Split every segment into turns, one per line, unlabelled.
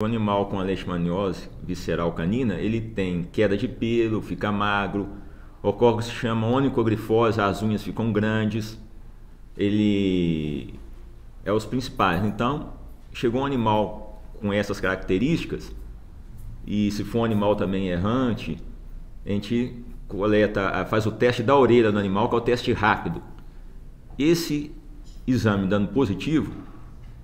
O animal com a leishmaniose visceral canina, ele tem queda de pelo, fica magro, ocorre o que se chama onicogrifose, as unhas ficam grandes, ele é os principais. Então, chegou um animal com essas características, e se for um animal também errante, a gente faz o teste da orelha do animal, que é o teste rápido. Esse exame dando positivo,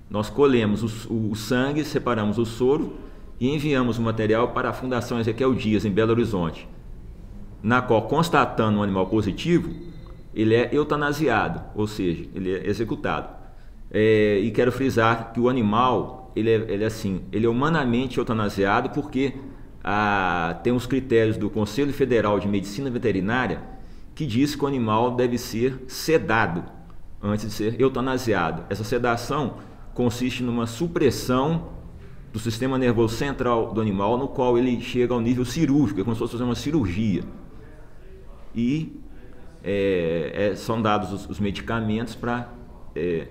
nós colhemos o sangue, separamos o soro e enviamos o material para a Fundação Ezequiel Dias, em Belo Horizonte, na qual, constatando um animal positivo, ele é eutanasiado, ou seja, ele é executado. E quero frisar que o animal, ele é humanamente eutanasiado porque tem os critérios do Conselho Federal de Medicina Veterinária que diz que o animal deve ser sedado antes de ser eutanasiado. Essa sedação consiste numa supressão do sistema nervoso central do animal, no qual ele chega ao nível cirúrgico, é como se fosse fazer uma cirurgia. E são dados os medicamentos para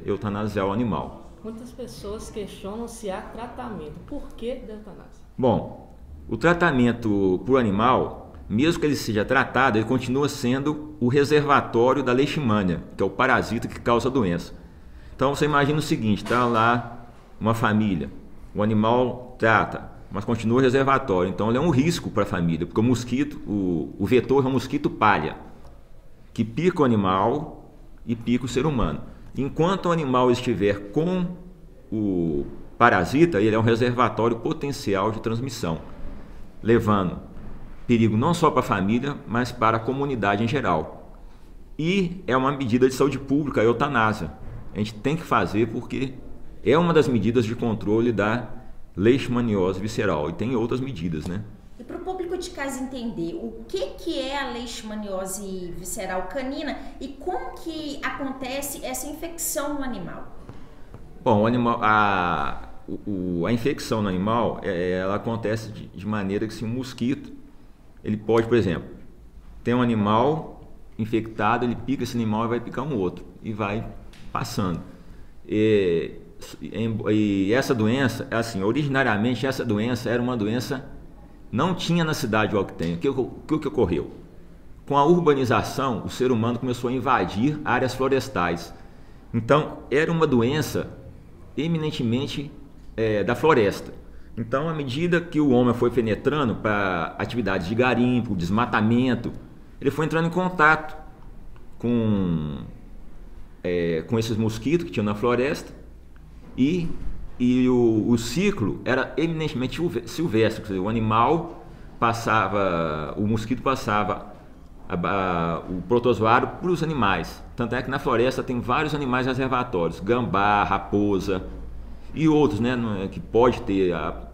eutanasiar o animal.
Muitas pessoas questionam se há tratamento. Por que da eutanásia?
Bom, o tratamento por animal, mesmo que ele seja tratado, ele continua sendo o reservatório da leishmania, que é o parasita que causa a doença. Então você imagina o seguinte, está lá uma família, o animal trata, mas continua o reservatório, então ele é um risco para a família, porque o mosquito, o vetor é um mosquito palha, que pica o animal e pica o ser humano. Enquanto o animal estiver com o parasita, ele é um reservatório potencial de transmissão, levando perigo não só para a família, mas para a comunidade em geral. E é uma medida de saúde pública, a eutanásia. A gente tem que fazer porque é uma das medidas de controle da leishmaniose visceral. E tem outras medidas, né?
E para o público de casa entender, o que é a leishmaniose visceral canina e como que acontece essa infecção no animal?
Bom, a infecção no animal, ela acontece de maneira que se um mosquito, ele pode, por exemplo, ter um animal infectado, ele pica esse animal e vai picar um outro. E vai passando. E essa doença, originariamente essa doença era uma doença, não tinha na cidade o que tem. O que ocorreu? Com a urbanização, o ser humano começou a invadir áreas florestais. Então, era uma doença eminentemente da floresta. Então, à medida que o homem foi penetrando para atividades de garimpo, desmatamento, ele foi entrando em contato com esses mosquitos que tinham na floresta e o ciclo era eminentemente silvestre, quer dizer, o animal passava, o mosquito passava o protozoário para os animais. Tanto é que na floresta tem vários animais reservatórios, gambá, raposa e outros, né, que pode ter a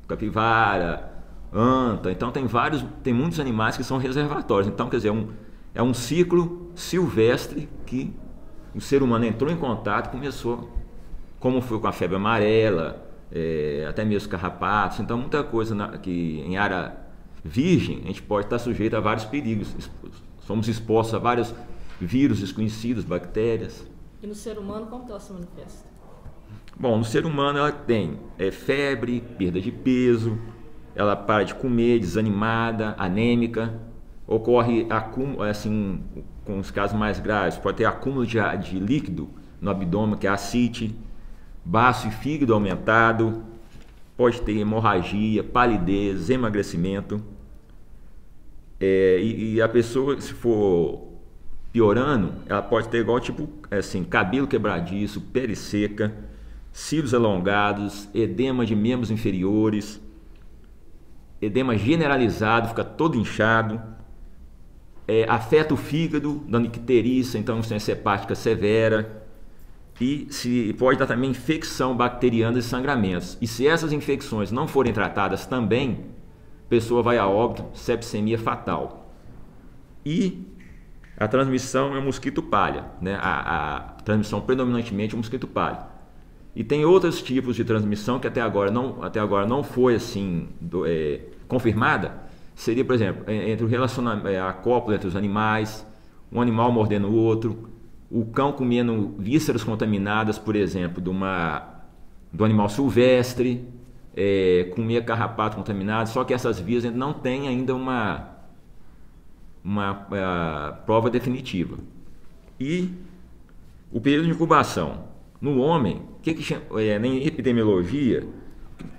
capivara, anta. Então tem muitos animais que são reservatórios. Então, quer dizer, é um ciclo silvestre que o ser humano entrou em contato, começou, como foi com a febre amarela, até mesmo carrapatos. Então, muita coisa que em área virgem a gente pode estar sujeito a vários perigos. Somos expostos a vários vírus desconhecidos, bactérias.
E no ser humano, como que ela se manifesta?
Bom, no ser humano ela tem febre, perda de peso, ela para de comer, desanimada, anêmica, ocorre acúmulo, assim, com os casos mais graves, pode ter acúmulo de líquido no abdômen, que é ascite, baço e fígado aumentado, pode ter hemorragia, palidez, emagrecimento. E a pessoa, se for piorando, ela pode ter igual tipo assim, cabelo quebradiço, pele seca, cílios alongados, edema de membros inferiores, edema generalizado, fica todo inchado, afeta o fígado, dando icterícia, então insuficiência hepática severa, e pode dar também infecção bacteriana e sangramentos. E se essas infecções não forem tratadas também, a pessoa vai a óbito, sepsemia fatal. E a transmissão é o mosquito palha, né? A transmissão predominantemente é o mosquito palha. E tem outros tipos de transmissão que até agora não foi assim confirmada. Seria, por exemplo, entre o relacionamento, a cópula entre os animais, um animal mordendo o outro, o cão comendo vísceras contaminadas, por exemplo, do animal silvestre, comer carrapato contaminado, só que essas vias não têm ainda uma prova definitiva. E o período de incubação no homem, na epidemiologia,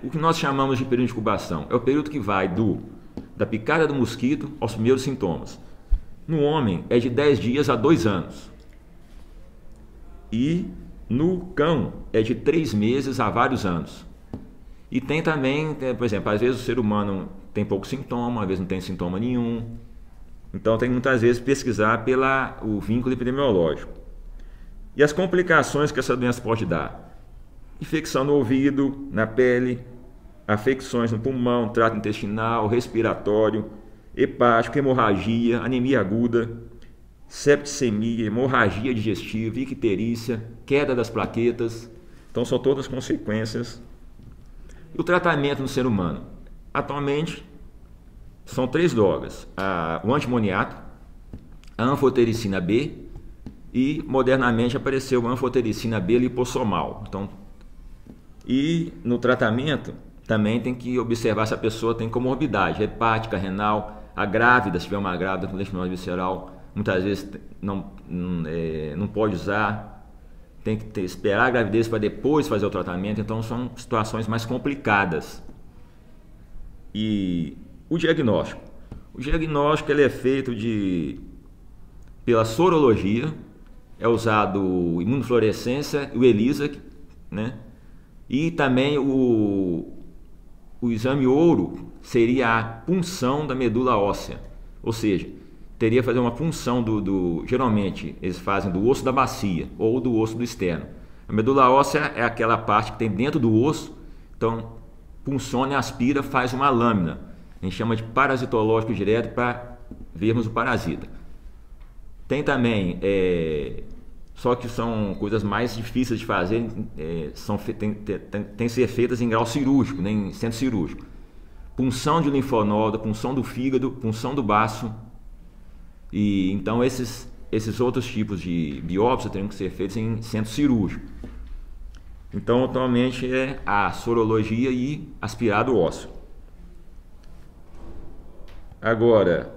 o que nós chamamos de período de incubação é o período que vai da picada do mosquito aos primeiros sintomas. No homem é de 10 dias a 2 anos. E no cão é de 3 meses a vários anos. E tem também, por exemplo, às vezes o ser humano tem pouco sintoma, às vezes não tem sintoma nenhum. Então tem muitas vezes pesquisar o vínculo epidemiológico. E as complicações que essa doença pode dar: infecção no ouvido, na pele, afecções no pulmão, trato intestinal, respiratório, hepático, hemorragia, anemia aguda, septicemia, hemorragia digestiva, icterícia, queda das plaquetas. Então são todas consequências. E o tratamento no ser humano? Atualmente são 3 drogas: o antimoniato, a anfotericina B e modernamente apareceu a anfotericina B lipossomal. Então, e no tratamento também tem que observar se a pessoa tem comorbidade hepática, renal, a grávida, se tiver uma grávida com leishmaniose visceral, muitas vezes não pode usar, tem que esperar a gravidez para depois fazer o tratamento. Então são situações mais complicadas. E o diagnóstico ele é feito pela sorologia, é usado o imunofluorescência e o ELISA, né? E também o exame ouro seria a punção da medula óssea, ou seja, teria que fazer uma punção geralmente eles fazem do osso da bacia ou do osso do externo. A medula óssea é aquela parte que tem dentro do osso, então punciona e aspira, faz uma lâmina. A gente chama de parasitológico direto para vermos o parasita. Tem também, só que são coisas mais difíceis de fazer, tem que ser feitas em grau cirúrgico, né, em centro cirúrgico. Punção de linfonodo, punção do fígado, punção do baço. E então esses outros tipos de biópsia teriam que ser feitos em centro cirúrgico. Então atualmente é a sorologia e aspirado ósseo. Agora,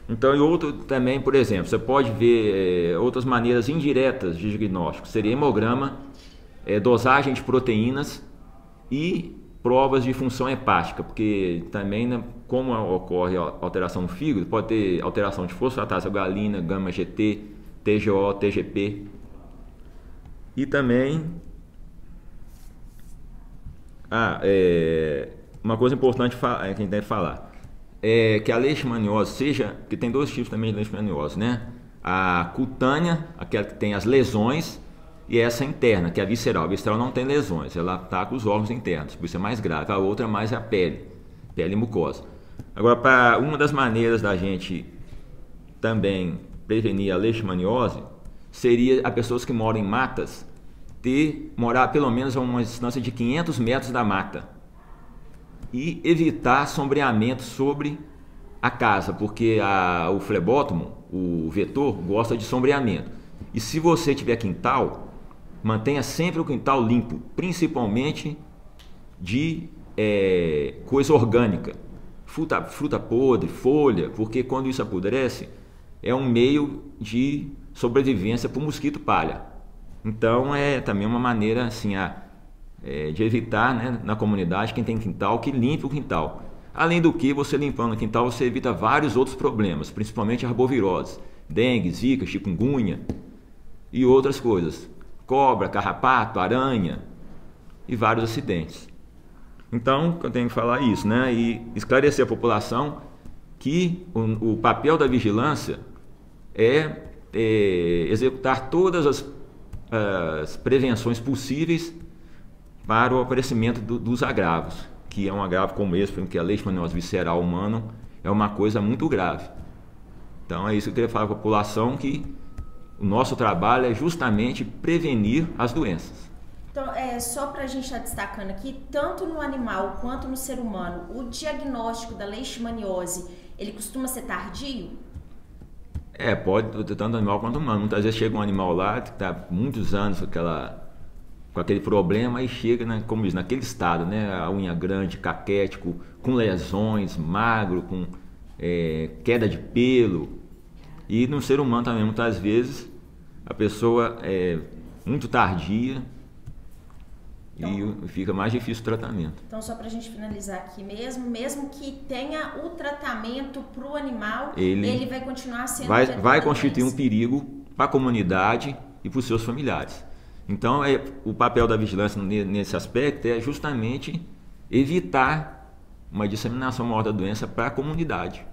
então, e outro também, por exemplo, você pode ver outras maneiras indiretas de diagnóstico. Seria hemograma, dosagem de proteínas e provas de função hepática, porque também, né, como ocorre alteração no fígado, pode ter alteração de fosfatase galina, gama GT, TGO, TGP. E também uma coisa importante que a gente deve falar é que a leishmaniose que tem 2 tipos também de leishmaniose, né? A cutânea, aquela que tem as lesões, e essa interna, que é a visceral. A visceral não tem lesões, ela ataca os órgãos internos, por isso é mais grave. A outra mais é a pele e mucosa. Agora, uma das maneiras da gente também prevenir a leishmaniose seria a pessoas que moram em matas morar pelo menos a uma distância de 500 metros da mata e evitar sombreamento sobre a casa, porque o flebótomo, o vetor, gosta de sombreamento. E se você tiver quintal, mantenha sempre o quintal limpo, principalmente de coisa orgânica, fruta podre, folha, porque quando isso apodrece é um meio de sobrevivência para o mosquito palha. Então é também uma maneira assim de evitar, né, na comunidade, quem tem quintal, que limpe o quintal. Além do que, você limpando o quintal, você evita vários outros problemas, principalmente arboviroses, dengue, zika, chikungunya e outras coisas. Cobra, carrapato, aranha e vários acidentes. Então, eu tenho que falar isso, né? E esclarecer a população que o papel da vigilância é executar todas as prevenções possíveis para o aparecimento dos agravos, que é um agravo como esse, porque a leishmaniose visceral humana é uma coisa muito grave. Então é isso que eu queria falar para a população, que o nosso trabalho é justamente prevenir as doenças.
Então, só para a gente estar destacando aqui, tanto no animal quanto no ser humano, o diagnóstico da leishmaniose, ele costuma ser tardio?
Pode, tanto animal quanto humano. Muitas vezes chega um animal lá que está muitos anos com com aquele problema e chega, né, como diz, naquele estado, né, a unha grande, caquético, com lesões, magro, com queda de pelo. E no ser humano também, muitas vezes, a pessoa é muito tardia e fica mais difícil o tratamento.
Então, só para a gente finalizar aqui mesmo que tenha o tratamento para o animal, ele vai continuar sendo...
Vai constituir um perigo para a comunidade e para os seus familiares. Então, o papel da vigilância nesse aspecto é justamente evitar uma disseminação maior da doença para a comunidade.